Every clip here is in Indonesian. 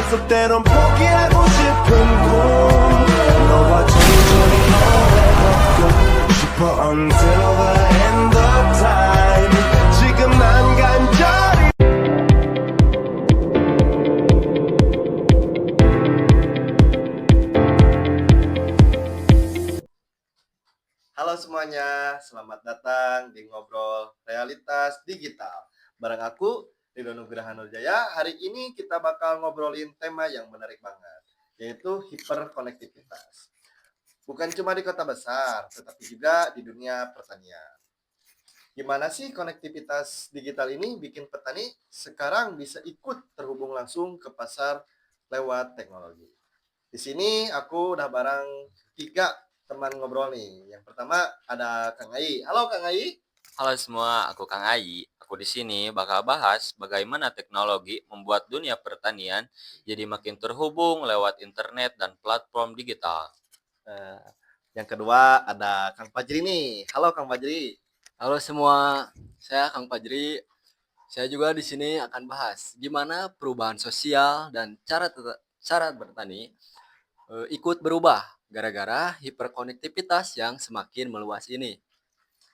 속 때론 포기하고 싶은 꿈 너와 천천히 너의 걷고 싶어 until the end of time 지금 난 간절히 Halo semuanya, selamat datang di Ngobrol Realitas Digital. Bareng aku, Ridho Nugraha Nurjaya. Hari ini kita bakal ngobrolin tema yang menarik banget, yaitu hiperkonektivitas. Bukan cuma di kota besar, tetapi juga di dunia pertanian. Gimana sih konektivitas digital ini bikin petani sekarang bisa ikut terhubung langsung ke pasar lewat teknologi? Di sini aku udah bareng 3 teman ngobrol nih. Yang pertama ada Kang Ai. Halo Kang Ai. Halo semua, aku Kang Ai. Aku di sini bakal bahas bagaimana teknologi membuat dunia pertanian jadi makin terhubung lewat internet dan platform digital. Nah, yang kedua ada Kang Fajri nih. Halo Kang Fajri. Halo semua, saya Kang Fajri. Saya juga di sini akan bahas gimana perubahan sosial dan cara bertani ikut berubah gara-gara hiperkonektivitas yang semakin meluas ini.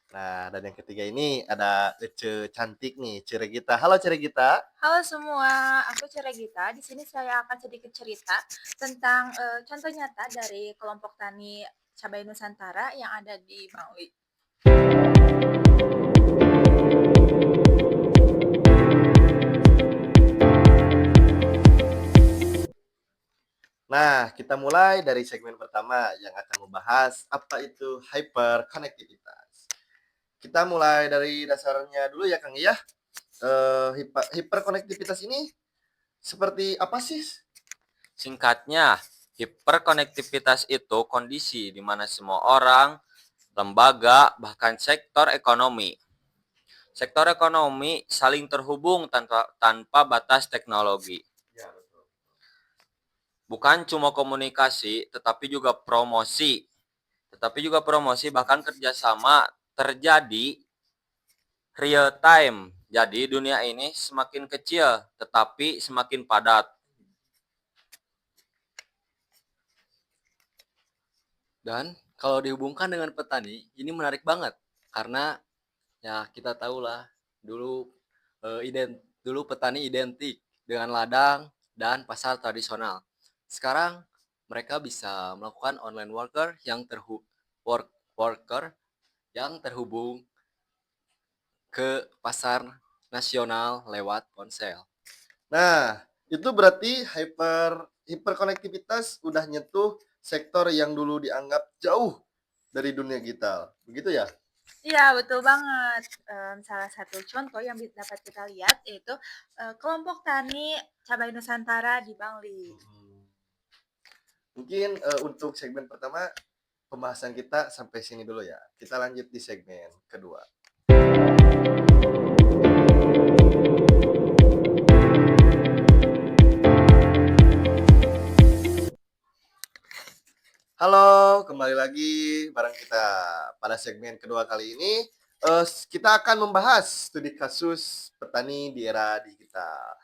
Nah, dan yang ketiga ini ada Ece cantik nih, Ciregita. Halo Ciregita. Halo semua, aku Ciregita. Di sini saya akan sedikit cerita tentang contoh nyata dari kelompok tani cabai Nusantara yang ada di Bangli. Nah, kita mulai dari segmen pertama yang akan membahas apa itu hyperkonektivitas. Kita mulai dari dasarnya dulu ya Kang ya. Hiperkonektivitas ini seperti apa sih? Singkatnya, hiperkonektivitas itu kondisi di mana semua orang, lembaga, bahkan sektor ekonomi saling terhubung tanpa batas teknologi. Ya, betul. Bukan cuma komunikasi, tetapi juga promosi. Bahkan kerjasama terjadi real time. Jadi dunia ini semakin kecil, tetapi semakin padat. Dan kalau dihubungkan dengan petani, ini menarik banget karena ya kita tahulah dulu dulu petani identik dengan ladang dan pasar tradisional. Sekarang mereka bisa melakukan online worker yang terhubung ke pasar nasional lewat ponsel. Nah, itu berarti hiperkonektivitas udah nyentuh sektor yang dulu dianggap jauh dari dunia digital. Begitu ya? Iya, betul banget. Salah satu contoh yang dapat kita lihat yaitu kelompok tani cabai Nusantara di Bangli. Mungkin untuk segmen pertama pembahasan kita sampai sini dulu ya. Kita lanjut di segmen kedua. Halo, kembali lagi bareng kita pada segmen kedua kali ini. Kita akan membahas studi kasus petani di era digital.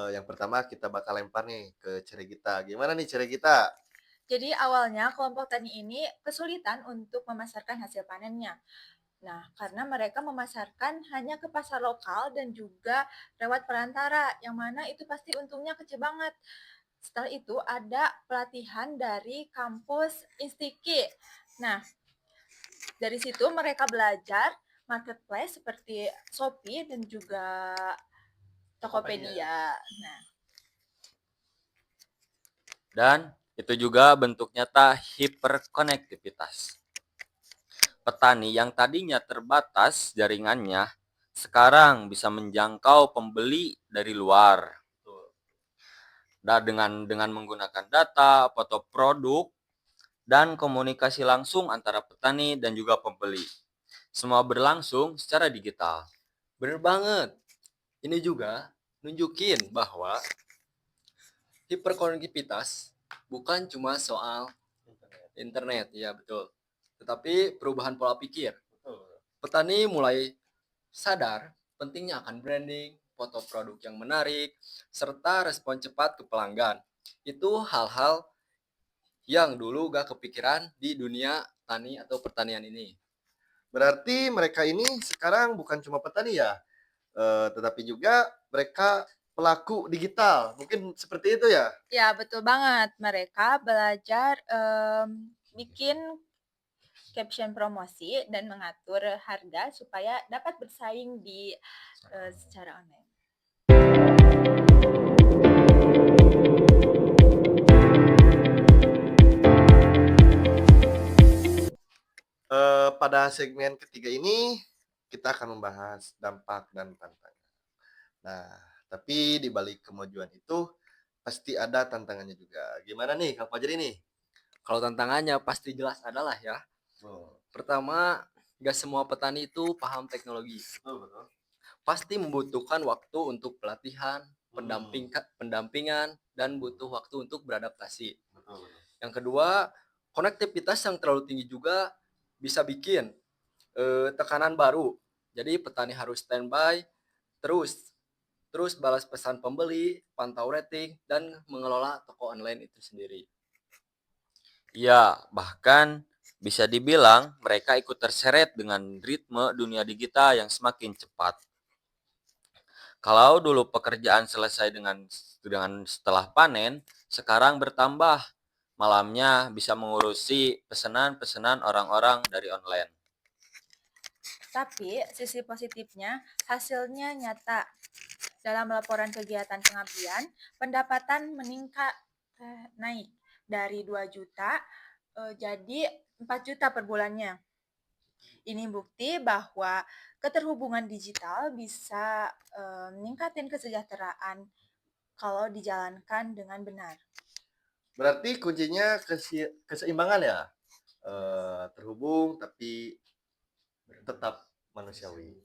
Yang pertama kita bakal lempar nih ke Ciregita. Gimana nih Ciregita? Jadi awalnya kelompok tani ini kesulitan untuk memasarkan hasil panennya. Nah, karena mereka memasarkan hanya ke pasar lokal dan juga lewat perantara, yang mana itu pasti untungnya kecil banget. Setelah itu ada pelatihan dari kampus Instiki. Nah, dari situ mereka belajar marketplace seperti Shopee dan juga Tokopedia. Nah, Dan itu juga bentuk nyata hiperkonektivitas. Petani yang tadinya terbatas jaringannya sekarang bisa menjangkau pembeli dari luar. Dengan menggunakan data, foto produk, dan komunikasi langsung antara petani dan juga pembeli. Semua berlangsung secara digital. Bener banget. Ini juga nunjukin bahwa hiperkonektivitas bukan cuma soal internet, ya betul. Tetapi perubahan pola pikir. Petani mulai sadar pentingnya akan branding, foto produk yang menarik, serta respon cepat ke pelanggan. Itu hal-hal yang dulu gak kepikiran di dunia tani atau pertanian ini. Berarti mereka ini sekarang bukan cuma petani ya, tetapi juga mereka pelaku digital. Mungkin seperti itu ya? Ya, betul banget. Mereka belajar bikin caption promosi dan mengatur harga supaya dapat bersaing di secara online. Pada segmen ketiga ini kita akan membahas dampak dan tantangan. Nah, tapi di balik kemajuan itu pasti ada tantangannya juga. Gimana nih Kang Fajri nih? Kalau tantangannya pasti jelas adalah ya. Pertama, gak semua petani itu paham teknologi. Betul. Pasti membutuhkan waktu untuk pelatihan, pendampingan, dan butuh waktu untuk beradaptasi. Betul. Yang kedua, konektivitas yang terlalu tinggi juga bisa bikin tekanan baru. Jadi petani harus standby, terus balas pesan pembeli, pantau rating, dan mengelola toko online itu sendiri. Ya, bahkan bisa dibilang mereka ikut terseret dengan ritme dunia digital yang semakin cepat. Kalau dulu pekerjaan selesai dengan setelah panen, sekarang bertambah. Malamnya bisa mengurusi pesanan-pesanan orang-orang dari online. Tapi sisi positifnya, hasilnya nyata. Dalam laporan kegiatan pengabdian, pendapatan meningkat naik dari 2 juta jadi 4 juta per bulannya. Ini bukti bahwa keterhubungan digital bisa meningkatin kesejahteraan kalau dijalankan dengan benar. Berarti kuncinya keseimbangan ya? Terhubung tapi tetap manusiawi.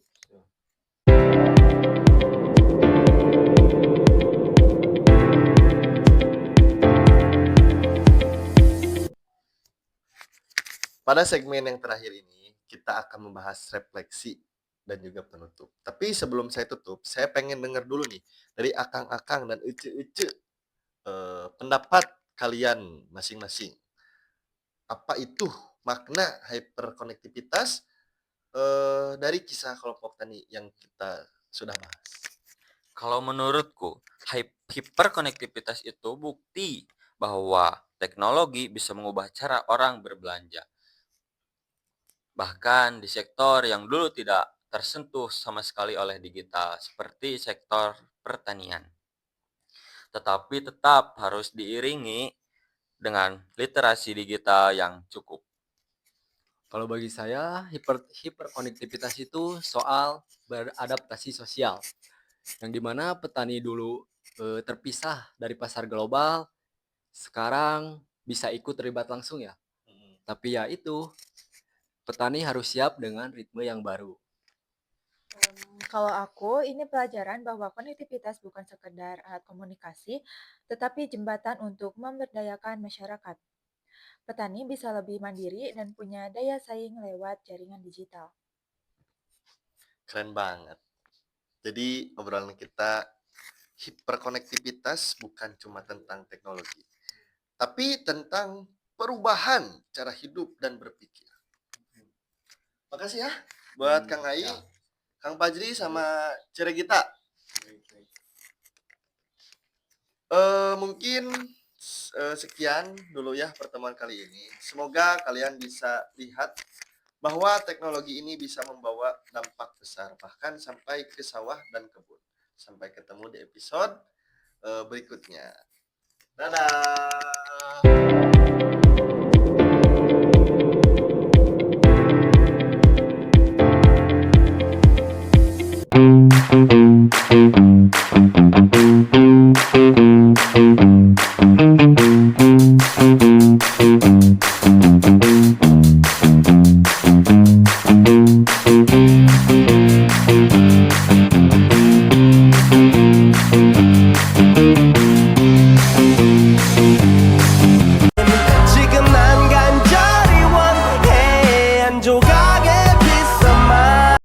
Pada segmen yang terakhir ini, kita akan membahas refleksi dan juga penutup. Tapi sebelum saya tutup, saya pengen dengar dulu nih dari akang-akang dan ece-ece pendapat kalian masing-masing. Apa itu makna hyperkonektivitas dari kisah kelompok tani yang kita sudah bahas? Kalau menurutku, hiperkonektivitas itu bukti bahwa teknologi bisa mengubah cara orang berbelanja. Bahkan di sektor yang dulu tidak tersentuh sama sekali oleh digital, seperti sektor pertanian. Tetapi tetap harus diiringi dengan literasi digital yang cukup. Kalau bagi saya, hiperkonektivitas itu soal beradaptasi sosial. Yang dimana petani dulu terpisah dari pasar global, sekarang bisa ikut terlibat langsung ya. Tapi ya itu, petani harus siap dengan ritme yang baru. Kalau aku, ini pelajaran bahwa konektivitas bukan sekedar alat komunikasi, tetapi jembatan untuk memberdayakan masyarakat. Petani bisa lebih mandiri dan punya daya saing lewat jaringan digital. Keren banget. Jadi obrolan kita hiperkonektivitas bukan cuma tentang teknologi, tapi tentang perubahan cara hidup dan berpikir. Makasih ya buat Kang Ai, Kang Fajri sama Ceregita. Mungkin sekian dulu ya pertemuan kali ini. Semoga kalian bisa lihat bahwa teknologi ini bisa membawa dampak besar bahkan sampai ke sawah dan kebun. Sampai ketemu di episode berikutnya. Dadah.